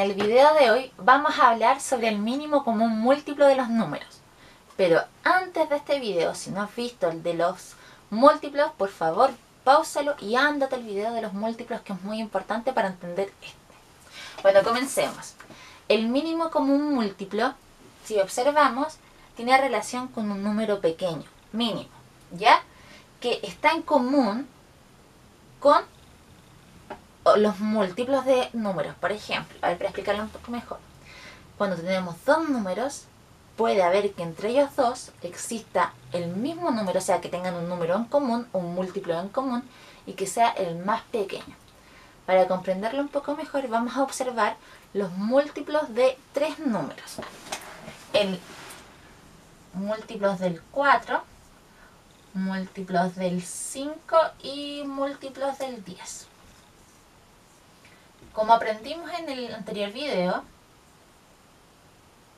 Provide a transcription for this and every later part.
el video de hoy vamos a hablar sobre el mínimo común múltiplo de los números. Pero antes de este video, si no has visto el de los múltiplos, por favor, páusalo y ándate el video de los múltiplos, que es muy importante para entender este. Bueno, comencemos. El mínimo común múltiplo, si observamos, tiene relación con un número pequeño, mínimo, ¿ya? Que está en común con los múltiplos de números. Por ejemplo, a ver, para explicarlo un poco mejor, cuando tenemos dos números, puede haber que entre ellos dos exista el mismo número, o sea, que tengan un número en común, un múltiplo en común, y que sea el más pequeño. Para comprenderlo un poco mejor, vamos a observar los múltiplos de tres números. El múltiplos del 4, múltiplos del 5 y múltiplos del 10. Como aprendimos en el anterior video,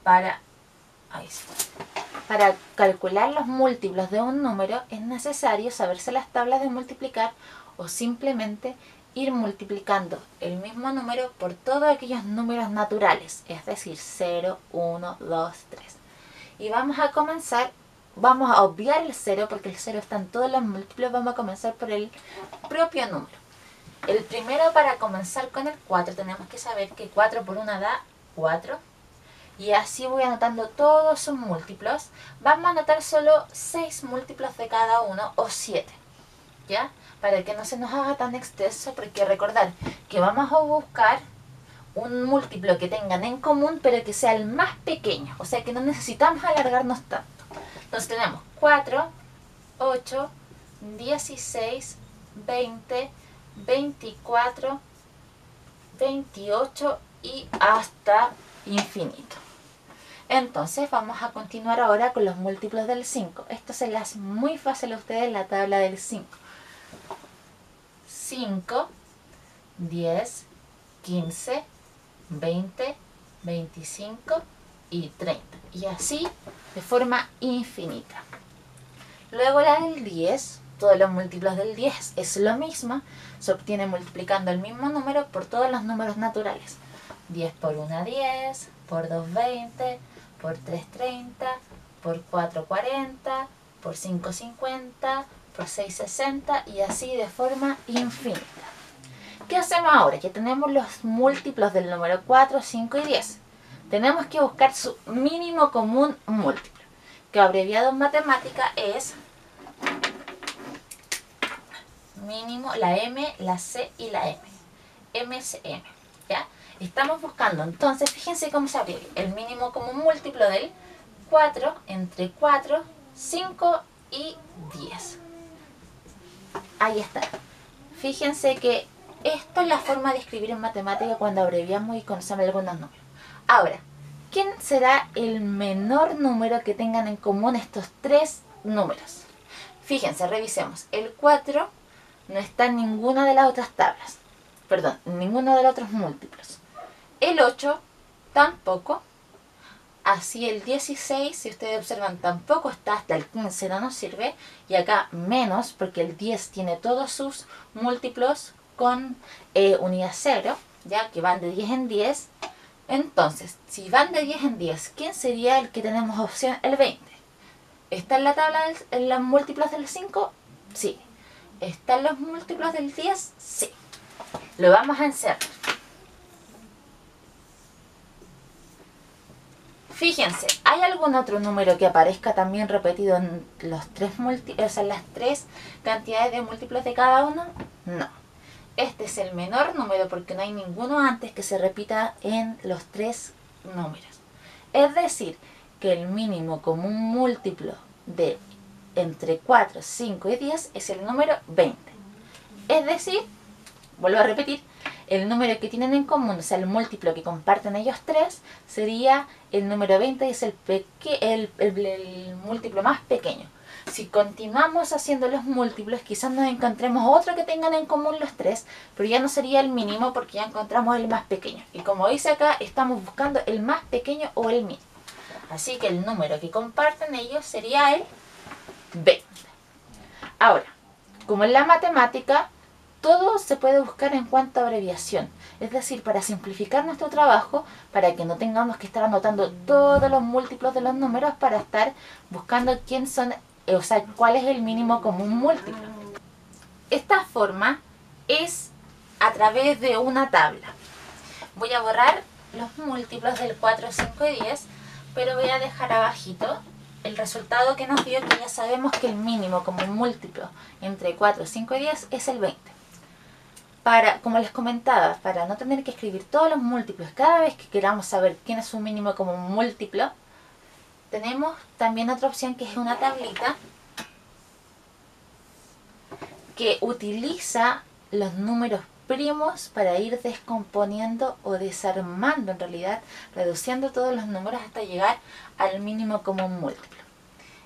para calcular los múltiplos de un número es necesario saberse las tablas de multiplicar o simplemente ir multiplicando el mismo número por todos aquellos números naturales, es decir, 0, 1, 2, 3. Y vamos a comenzar, vamos a obviar el 0 porque el 0 está en todos los múltiplos, vamos a comenzar por el propio número. El primero, para comenzar con el 4, tenemos que saber que 4 por 1 da 4. Y así voy anotando todos sus múltiplos. Vamos a anotar solo 6 múltiplos de cada uno, o 7, ¿ya? Para que no se nos haga tan extenso, porque recordar que vamos a buscar un múltiplo que tengan en común, pero que sea el más pequeño. O sea que no necesitamos alargarnos tanto. Entonces tenemos 4, 8, 16, 20, 24, 28 y hasta infinito. Entonces vamos a continuar ahora con los múltiplos del 5. Esto se les hace muy fácil a ustedes en la tabla del 5. 5, 10, 15, 20, 25 y 30. Y así de forma infinita. Luego la del 10, todos los múltiplos del 10 es lo mismo. Se obtiene multiplicando el mismo número por todos los números naturales. 10 por 1, 10, por 2, 20, por 3, 30, por 4, 40, por 5, 50, por 6, 60 y así de forma infinita. ¿Qué hacemos ahora? Ya tenemos los múltiplos del número 4, 5 y 10. Tenemos que buscar su mínimo común múltiplo, que abreviado en matemática es mínimo, la M, la C y la M. MCM, ¿ya? Estamos buscando, entonces, fíjense cómo se abrevia. El mínimo común múltiplo del 4 entre 4, 5 y 10. Ahí está. Fíjense que esto es la forma de escribir en matemática cuando abreviamos y conocemos algunos números. Ahora, ¿quién será el menor número que tengan en común estos tres números? Fíjense, revisemos. El 4 no está en ninguna de las otras tablas. Perdón, en ninguno de los otros múltiplos. El 8 tampoco. Así el 16, si ustedes observan, tampoco está. Hasta el 15 no nos sirve. Y acá menos, porque el 10 tiene todos sus múltiplos con unidad 0, ya que van de 10 en 10. Entonces, si van de 10 en 10, ¿quién sería el que tenemos opción? El 20. ¿Está en la tabla en los múltiplos del 5? Sí. ¿Están los múltiplos del 10? Sí. Lo vamos a encerrar. Fíjense, ¿hay algún otro número que aparezca también repetido en los tres múltiplos, o sea, en las tres cantidades de múltiplos de cada uno? No. Este es el menor número porque no hay ninguno antes que se repita en los tres números. Es decir, que el mínimo común múltiplo de entre 4, 5 y 10 es el número 20. Es decir, vuelvo a repetir, el número que tienen en común, o sea, el múltiplo que comparten ellos tres, sería el número 20 y es el múltiplo más pequeño. Si continuamos haciendo los múltiplos, quizás nos encontremos otro que tengan en común los tres, pero ya no sería el mínimo porque ya encontramos el más pequeño. Y como dice acá, estamos buscando el más pequeño o el mínimo. Así que el número que comparten ellos sería el 20. Ahora, como en la matemática, todo se puede buscar en cuanto a abreviación. Es decir, para simplificar nuestro trabajo, para que no tengamos que estar anotando todos los múltiplos de los números para estar buscando quién son, o sea, cuál es el mínimo común múltiplo. Esta forma es a través de una tabla. Voy a borrar los múltiplos del 4, 5 y 10, pero voy a dejar abajito el resultado que nos dio, que ya sabemos que el mínimo común múltiplo entre 4, 5 y 10 es el 20. Como les comentaba, para no tener que escribir todos los múltiplos cada vez que queramos saber quién es un mínimo común múltiplo, tenemos también otra opción que es una tablita que utiliza los números primos para ir descomponiendo o desarmando, en realidad, reduciendo todos los números hasta llegar al mínimo común múltiplo.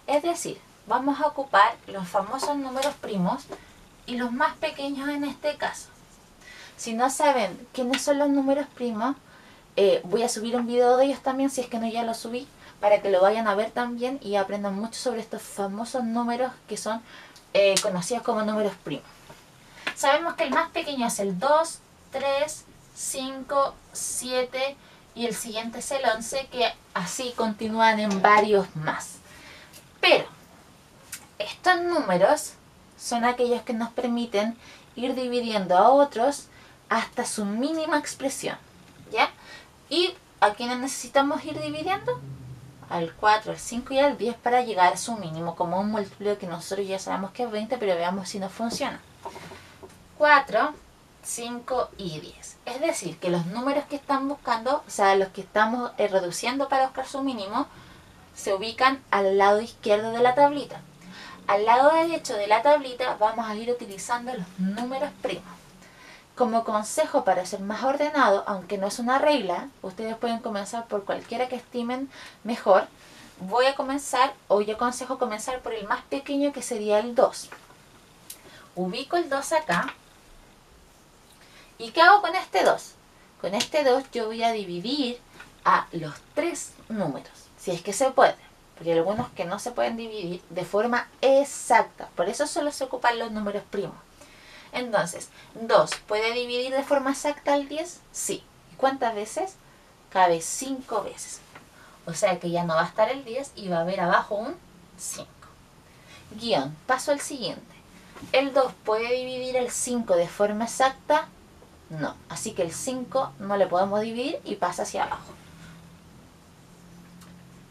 Es decir, vamos a ocupar los famosos números primos y los más pequeños en este caso. Si no saben quiénes son los números primos, voy a subir un video de ellos también, si es que no ya lo subí, para que lo vayan a ver también y aprendan mucho sobre estos famosos números que son conocidos como números primos. Sabemos que el más pequeño es el 2, 3, 5, 7 y el siguiente es el 11, que así continúan en varios más. Pero estos números son aquellos que nos permiten ir dividiendo a otros hasta su mínima expresión, ¿ya? ¿Y a quiénes necesitamos ir dividiendo? Al 4, al 5 y al 10 para llegar a su mínimo común múltiplo, que nosotros ya sabemos que es 20, pero veamos si nos funciona. 4, 5 y 10. Es decir, que los números que están buscando, o sea, los que estamos reduciendo para buscar su mínimo, se ubican al lado izquierdo de la tablita. Al lado derecho de la tablita vamos a ir utilizando los números primos. Como consejo para ser más ordenado, aunque no es una regla, ustedes pueden comenzar por cualquiera que estimen mejor. Voy a comenzar, o yo aconsejo comenzar por el más pequeño, que sería el 2. Ubico el 2 acá. ¿Y qué hago con este 2? Con este 2 yo voy a dividir a los 3 números, si es que se puede. Porque hay algunos que no se pueden dividir de forma exacta. Por eso solo se ocupan los números primos. Entonces, 2, ¿puede dividir de forma exacta al 10? Sí. ¿Y cuántas veces? Cabe 5 veces. O sea que ya no va a estar el 10 y va a haber abajo un 5. Guión, paso al siguiente. ¿El 2 puede dividir el 5 de forma exacta? No. Así que el 5 no le podemos dividir y pasa hacia abajo.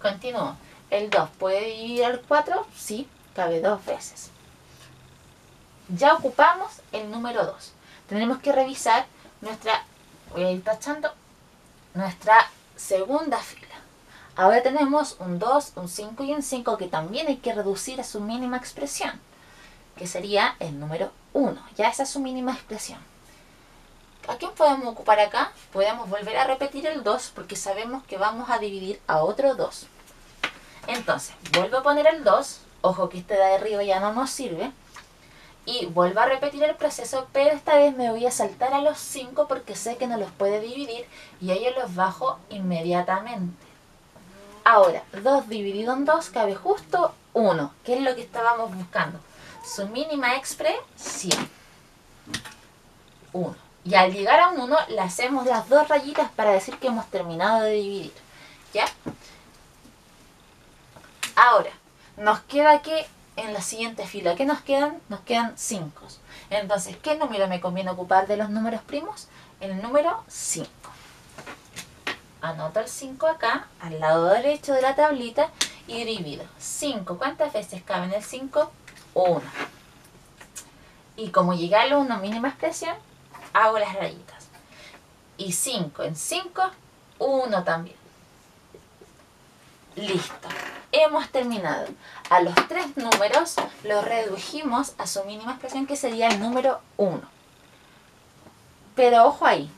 Continúo. ¿El 2 puede dividir el 4? Sí, cabe 2 veces. Ya ocupamos el número 2. Tenemos que revisar nuestra, voy a ir tachando, nuestra segunda fila. Ahora tenemos un 2, un 5 y un 5 que también hay que reducir a su mínima expresión, que sería el número 1. Ya esa es su mínima expresión. ¿A quién podemos ocupar acá? Podemos volver a repetir el 2 porque sabemos que vamos a dividir a otro 2. Entonces, vuelvo a poner el 2. Ojo que este de arriba ya no nos sirve. Y vuelvo a repetir el proceso, pero esta vez me voy a saltar a los 5 porque sé que no los puede dividir y ellos los bajo inmediatamente. Ahora, 2 dividido en 2 cabe justo 1, que es lo que estábamos buscando. Su mínima expresión, 1. Y al llegar a un 1 le hacemos las 2 rayitas para decir que hemos terminado de dividir. ¿Ya? Ahora, nos queda que en la siguiente fila, ¿qué nos quedan? Nos quedan 5. Entonces, ¿qué número me conviene ocupar de los números primos? El número 5. Anoto el 5 acá, al lado derecho de la tablita, y divido. 5, ¿cuántas veces cabe en el 5? 1. Y como llegué al 1, mínima expresión, hago las rayitas. Y 5 en 5, 1 también. Listo. Hemos terminado. A los 3 números los redujimos a su mínima expresión, que sería el número 1. Pero ojo ahí.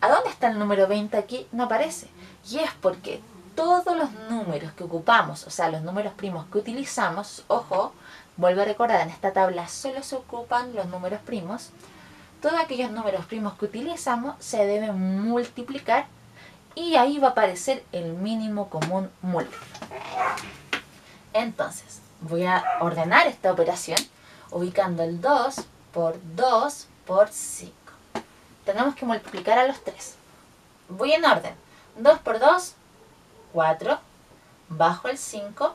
¿A dónde está el número 20 aquí? No aparece. Y es porque todos los números que ocupamos, o sea, los números primos que utilizamos, ojo, vuelvo a recordar, en esta tabla solo se ocupan los números primos. Todos aquellos números primos que utilizamos se deben multiplicar y ahí va a aparecer el mínimo común múltiplo. Entonces, voy a ordenar esta operación ubicando el 2 por 2 por 5. Tenemos que multiplicar a los 3. Voy en orden. 2 por 2, 4. Bajo el 5.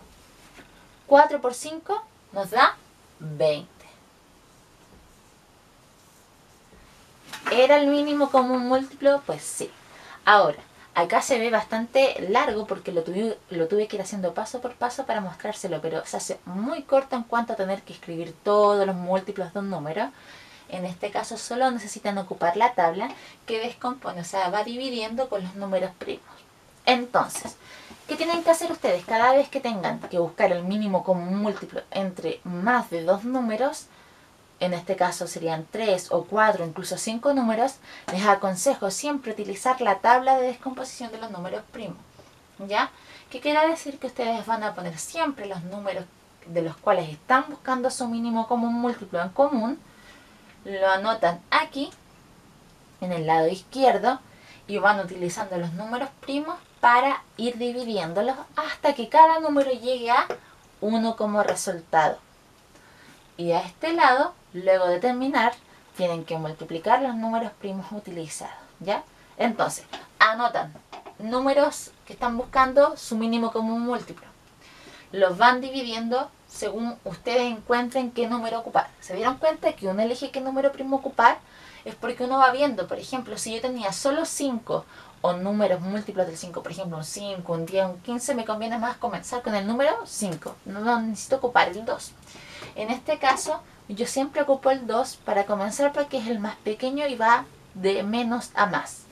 4 por 5 nos da 20. ¿Era el mínimo común múltiplo? Pues sí. Ahora, acá se ve bastante largo porque lo tuve que ir haciendo paso por paso para mostrárselo, pero se hace muy corto en cuanto a tener que escribir todos los múltiplos de un número. En este caso solo necesitan ocupar la tabla que descompone, o sea, va dividiendo con los números primos. Entonces, ¿qué tienen que hacer ustedes? Cada vez que tengan que buscar el mínimo común múltiplo entre más de 2 números, en este caso serían 3 o 4, incluso 5 números, les aconsejo siempre utilizar la tabla de descomposición de los números primos. ¿Ya? ¿Qué quiere decir? Que ustedes van a poner siempre los números de los cuales están buscando su mínimo común múltiplo en común, lo anotan aquí, en el lado izquierdo, y van utilizando los números primos para ir dividiéndolos hasta que cada número llegue a 1 como resultado. Y a este lado, luego de terminar, tienen que multiplicar los números primos utilizados, ¿ya? Entonces, anotan números que están buscando su mínimo común múltiplo. Los van dividiendo según ustedes encuentren qué número ocupar. ¿Se dieron cuenta que uno elige qué número primo ocupar? Es porque uno va viendo, por ejemplo, si yo tenía solo 5 o números múltiplos del 5, por ejemplo, un 5, un 10, un 15, me conviene más comenzar con el número 5. No necesito ocupar el 2. En este caso, yo siempre ocupo el 2 para comenzar porque es el más pequeño y va de menos a más.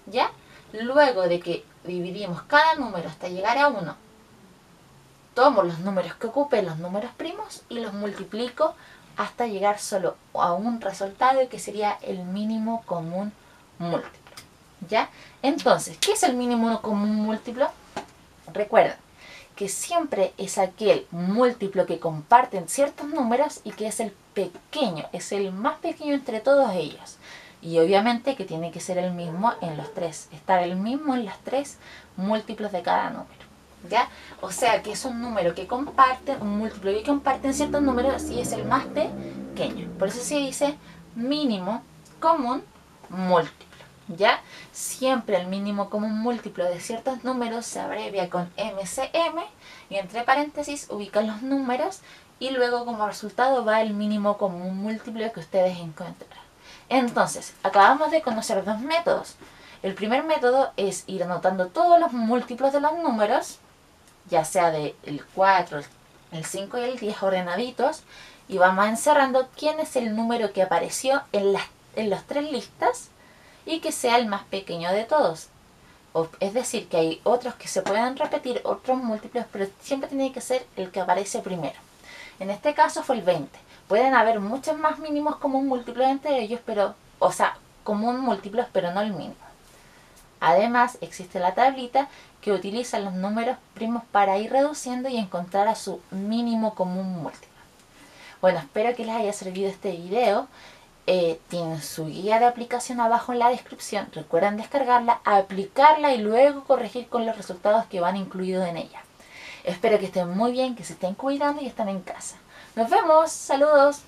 ¿Ya? Luego de que dividimos cada número hasta llegar a 1, tomo los números que ocupe, los números primos, y los multiplico hasta llegar solo a un resultado que sería el mínimo común múltiplo. ¿Ya? Entonces, ¿qué es el mínimo común múltiplo? Recuerden que siempre es aquel múltiplo que comparten ciertos números y que es el pequeño, es el más pequeño entre todos ellos. Y obviamente que tiene que ser el mismo en los tres, estar el mismo en los 3 múltiplos de cada número. ¿Ya? O sea que es un número que comparten, un múltiplo que comparten ciertos números y es el más pequeño. Por eso se dice mínimo común múltiplo. ¿Ya? Siempre el mínimo común múltiplo de ciertos números se abrevia con MCM y entre paréntesis ubican los números y luego como resultado va el mínimo común múltiplo que ustedes encontrarán. Entonces, acabamos de conocer 2 métodos. El primer método es ir anotando todos los múltiplos de los números, ya sea del 4, el 5 y el 10 ordenaditos, y vamos encerrando quién es el número que apareció en las 3 listas y que sea el más pequeño de todos. Es decir, que hay otros que se pueden repetir, otros múltiplos, pero siempre tiene que ser el que aparece primero. En este caso fue el 20. Pueden haber muchos más mínimos común múltiplos entre ellos, pero, o sea, común múltiplos, pero no el mínimo. Además, existe la tablita que utiliza los números primos para ir reduciendo y encontrar a su mínimo común múltiplo. Bueno, espero que les haya servido este video. Tienen su guía de aplicación abajo en la descripción. Recuerden descargarla, aplicarla y luego corregir con los resultados que van incluidos en ella. Espero que estén muy bien, que se estén cuidando y estén en casa. Nos vemos. Saludos.